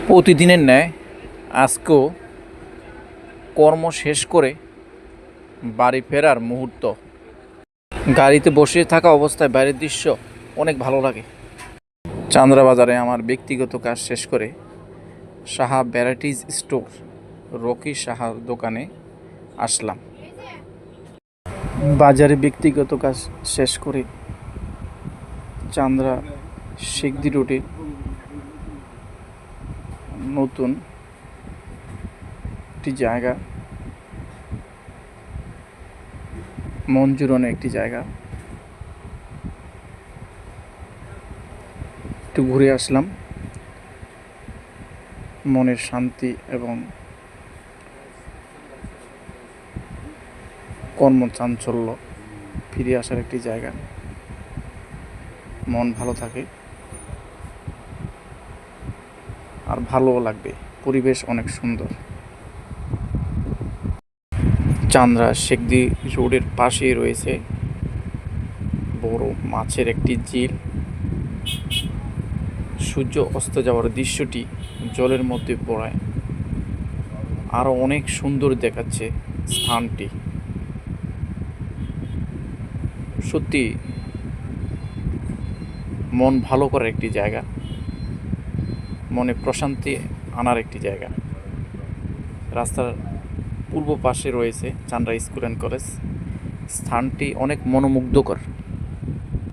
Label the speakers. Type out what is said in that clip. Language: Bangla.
Speaker 1: প্রতিদিনের ন্যায় আজকেও কর্ম শেষ করে বাড়ি ফেরার মুহূর্ত। গাড়িতে বসে থাকা অবস্থায় বাইরের দৃশ্য অনেক ভালো লাগে। চান্দ্রা বাজারে আমার ব্যক্তিগত কাজ শেষ করে সাহা ভ্যারাইটিজ স্টোর রকি সাহার দোকানে আসলাম। বাজারে ব্যক্তিগত কাজ শেষ করে চান্দ্রা শেখদি রোডে নতুন একটি জায়গা, মঞ্জুরনে একটি জায়গা, একটু ঘুরে আসলাম। মনের শান্তি এবং কর্মচাঞ্চল্য ফিরে আসার একটি জায়গা। মন ভালো থাকে আর ভালোও লাগবে। পরিবেশ অনেক সুন্দর। চান্দ্রা শেখদি রোডের পাশেই রয়েছে বড় মাছের একটি ঝিল। সূর্য অস্ত যাওয়ার দৃশ্যটি জলের মধ্যে পড়ায় আরও অনেক সুন্দর দেখাচ্ছে স্থানটি। সত্যি মন ভালো করার একটি জায়গা, মনে প্রশান্তি আনার একটি জায়গা। রাস্তার পূর্ব পাশে রয়েছে চান্দ্রা স্কুল অ্যান্ড কলেজ। স্থানটি অনেক মনোমুগ্ধকর।